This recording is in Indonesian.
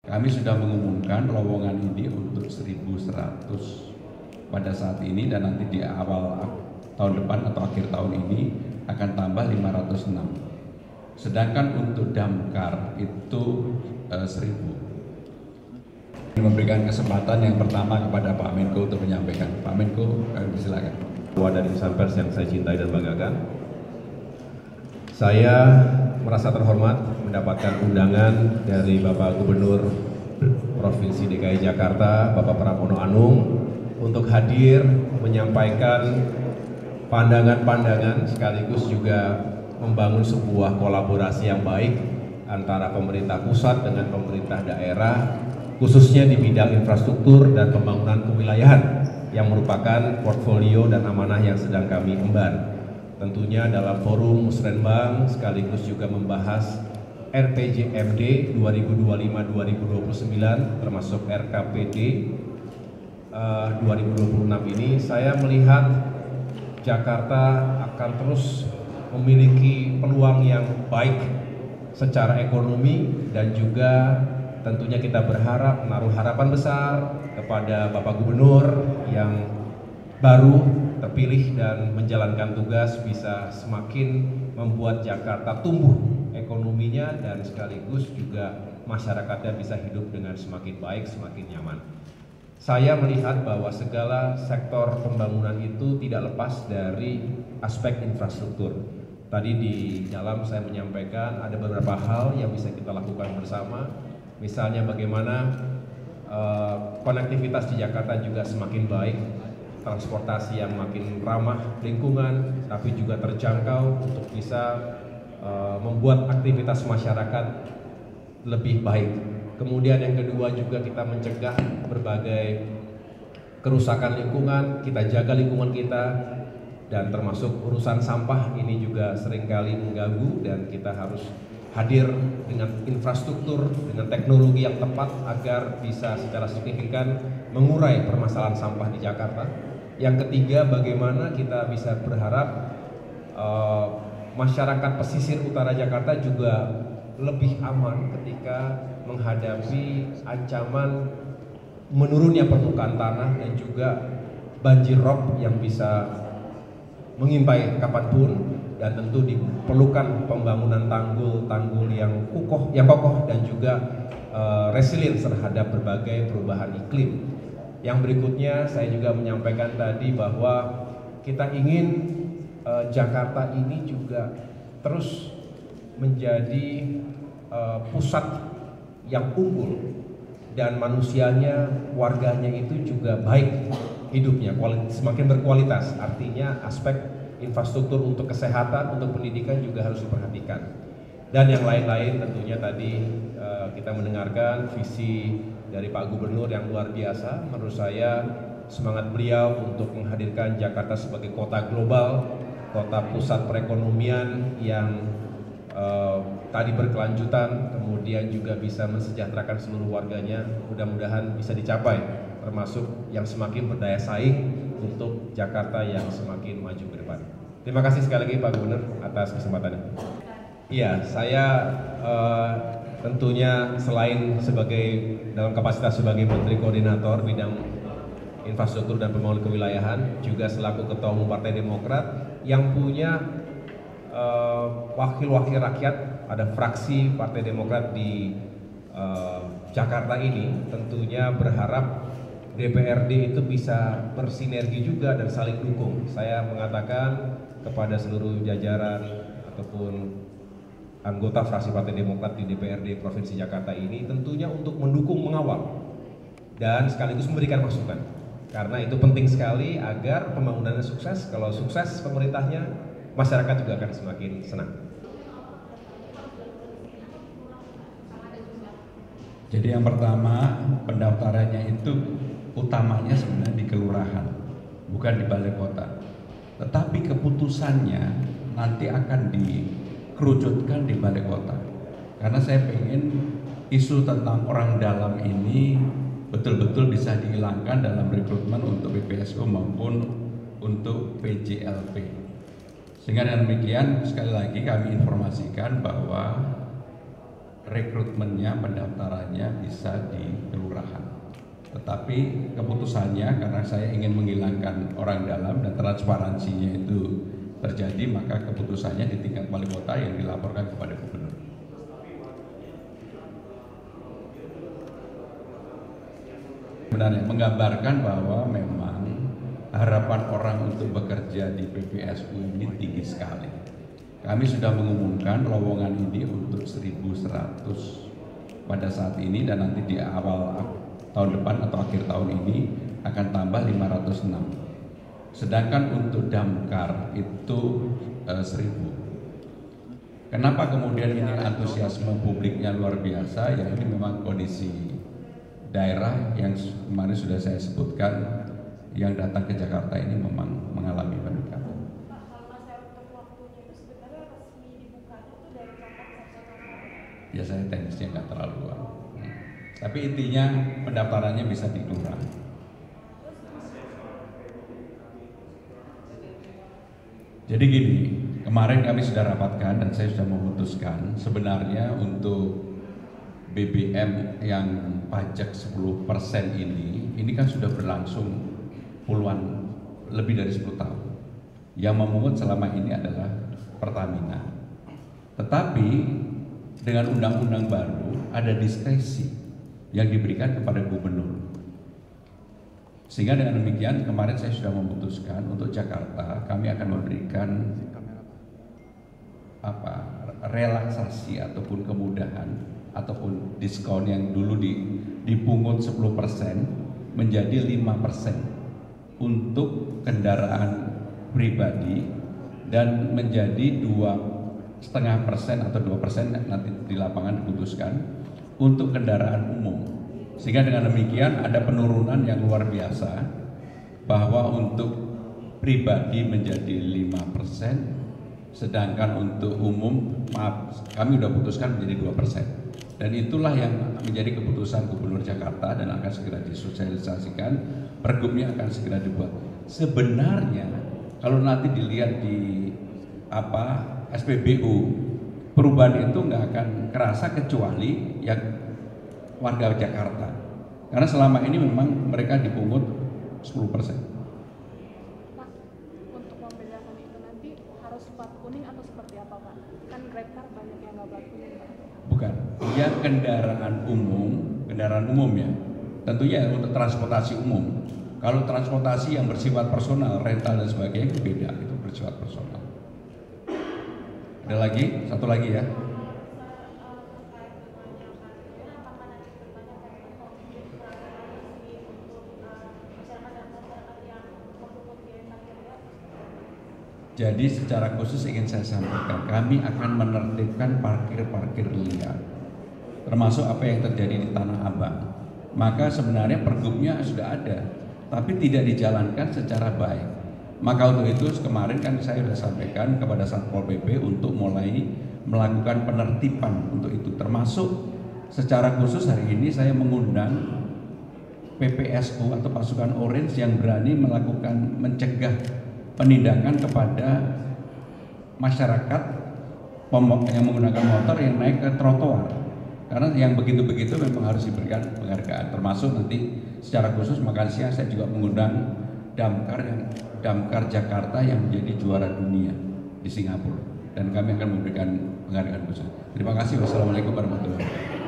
Kami sudah mengumumkan lowongan ini untuk 1.100 pada saat ini, dan nanti di awal tahun depan atau akhir tahun ini akan tambah 506. Sedangkan untuk damkar itu 1.000. Memberikan kesempatan yang pertama kepada Pak Menko untuk menyampaikan. Pak Menko, silakan. Dari insan pers yang saya cintai dan banggakan, saya merasa terhormat mendapatkan undangan dari Bapak Gubernur Provinsi DKI Jakarta, Bapak Pramono Anung, untuk hadir menyampaikan pandangan-pandangan sekaligus juga membangun sebuah kolaborasi yang baik antara pemerintah pusat dengan pemerintah daerah, khususnya di bidang infrastruktur dan pembangunan kewilayahan yang merupakan portfolio dan amanah yang sedang kami emban. Tentunya dalam forum Musrenbang sekaligus juga membahas RPJMD 2025-2029 termasuk RKPD 2026 ini, saya melihat Jakarta akan terus memiliki peluang yang baik secara ekonomi, dan juga tentunya kita berharap menaruh harapan besar kepada Bapak Gubernur yang baru terpilih dan menjalankan tugas bisa semakin membuat Jakarta tumbuh ekonominya dan sekaligus juga masyarakatnya bisa hidup dengan semakin baik, semakin nyaman. Saya melihat bahwa segala sektor pembangunan itu tidak lepas dari aspek infrastruktur. Tadi di dalam saya menyampaikan ada beberapa hal yang bisa kita lakukan bersama. Misalnya bagaimana konektivitas di Jakarta juga semakin baik, transportasi yang makin ramah lingkungan, tapi juga terjangkau untuk bisa membuat aktivitas masyarakat lebih baik. Kemudian yang kedua juga kita mencegah berbagai kerusakan lingkungan, kita jaga lingkungan kita, dan termasuk urusan sampah ini juga seringkali mengganggu, dan kita harus hadir dengan infrastruktur, dengan teknologi yang tepat agar bisa secara signifikan mengurai permasalahan sampah di Jakarta. Yang ketiga, bagaimana kita bisa berharap masyarakat pesisir utara Jakarta juga lebih aman ketika menghadapi ancaman menurunnya permukaan tanah dan juga banjir rob yang bisa mengintai kapanpun, dan tentu diperlukan pembangunan tanggul-tanggul yang kokoh dan juga resilient terhadap berbagai perubahan iklim. Yang berikutnya saya juga menyampaikan tadi bahwa kita ingin Jakarta ini juga terus menjadi pusat yang unggul dan manusianya, warganya itu juga baik hidupnya, semakin berkualitas. Artinya aspek infrastruktur untuk kesehatan, untuk pendidikan juga harus diperhatikan. Dan yang lain-lain tentunya tadi kita mendengarkan visi dari Pak Gubernur yang luar biasa. Menurut saya semangat beliau untuk menghadirkan Jakarta sebagai kota global, kota pusat perekonomian yang tadi berkelanjutan, kemudian juga bisa mensejahterakan seluruh warganya, mudah-mudahan bisa dicapai, termasuk yang semakin berdaya saing untuk Jakarta yang semakin maju ke depan. Terima kasih sekali lagi Pak Gubernur atas kesempatannya. Iya, saya tentunya selain sebagai dalam kapasitas sebagai Menteri Koordinator bidang infrastruktur dan pembangunan kewilayahan, juga selaku Ketua Umum Partai Demokrat yang punya wakil-wakil rakyat, ada fraksi Partai Demokrat di Jakarta ini, tentunya berharap DPRD itu bisa bersinergi juga dan saling dukung. Saya mengatakan kepada seluruh jajaran ataupun anggota fraksi Partai Demokrat di DPRD Provinsi Jakarta ini tentunya untuk mendukung, mengawal, dan sekaligus memberikan masukan. Karena itu penting sekali agar pembangunannya sukses. Kalau sukses pemerintahnya, masyarakat juga akan semakin senang. Jadi yang pertama, pendaftarannya itu utamanya sebenarnya di kelurahan, bukan di balai kota. Tetapi keputusannya nanti akan dikerucutkan di balai kota. Karena saya pengen isu tentang orang dalam ini betul-betul bisa dihilangkan dalam rekrutmen untuk PPSU maupun untuk PJLP. Sehingga dengan demikian sekali lagi kami informasikan bahwa rekrutmennya, pendaftarannya bisa di kelurahan. Tetapi keputusannya, karena saya ingin menghilangkan orang dalam dan transparansinya itu terjadi, maka keputusannya di tingkat wali kota yang dilaporkan kepada gubernur. Sebenarnya menggambarkan bahwa memang harapan orang untuk bekerja di PPSU ini tinggi sekali. Kami sudah mengumumkan lowongan ini untuk 1.100 pada saat ini, dan nanti di awal tahun depan atau akhir tahun ini akan tambah 506. Sedangkan untuk damkar itu 1.000. Kenapa kemudian ini antusiasme publiknya luar biasa? Ya ini memang kondisi daerah yang kemarin sudah saya sebutkan, yang datang ke Jakarta ini memang mengalami peningkatan. Pak, kalau masalah untuk waktunya itu sebenarnya resmi dibukanya itu dari kapan sampai kapan? Ya saya teknisnya nggak terlalu tapi intinya pendaftarannya bisa di kelurahan. Jadi gini, kemarin kami sudah rapatkan dan saya sudah memutuskan sebenarnya untuk BBM yang pajak 10% ini kan sudah berlangsung puluhan, lebih dari 10 tahun. Yang memungut selama ini adalah Pertamina. Tetapi dengan undang-undang baru ada diskresi yang diberikan kepada gubernur. Sehingga dengan demikian kemarin saya sudah memutuskan untuk Jakarta kami akan memberikan relaksasi ataupun kemudahan ataupun diskon yang dulu dipungut 10% menjadi 5% untuk kendaraan pribadi dan menjadi 2,5% atau 2% nanti di lapangan diputuskan untuk kendaraan umum. Sehingga dengan demikian ada penurunan yang luar biasa, bahwa untuk pribadi menjadi 5%, sedangkan untuk umum kami sudah putuskan menjadi 2%. Dan itulah yang menjadi keputusan Gubernur Jakarta dan akan segera disosialisasikan, pergubnya akan segera dibuat. Sebenarnya kalau nanti dilihat di SPBU, perubahan itu nggak akan kerasa kecuali yang warga Jakarta, karena selama ini memang mereka dipungut 10%. Pak, untuk membedakan itu nanti harus plat kuning atau seperti apa, Pak? Kan Grabcar banyak yang nggak plat kuning, Pak. Bukan, dia kendaraan umum ya. Tentunya untuk transportasi umum. Kalau transportasi yang bersifat personal, rental dan sebagainya itu beda, itu bersifat personal. Ada lagi, satu lagi ya. Jadi secara khusus ingin saya sampaikan, kami akan menertibkan parkir-parkir liar, termasuk apa yang terjadi di Tanah Abang. Maka sebenarnya pergubnya sudah ada, tapi tidak dijalankan secara baik. Maka untuk itu kemarin kan saya sudah sampaikan kepada Satpol PP untuk mulai melakukan penertiban untuk itu, termasuk secara khusus hari ini saya mengundang PPSU atau pasukan Orange yang berani melakukan mencegah penindakan kepada masyarakat yang menggunakan motor yang naik ke trotoar, karena yang begitu-begitu memang harus diberikan penghargaan, termasuk nanti secara khusus makan siang saya juga mengundang damkar Jakarta yang menjadi juara dunia di Singapura, dan kami akan memberikan penghargaan khusus. Terima kasih. Wassalamualaikum warahmatullahi wabarakatuh.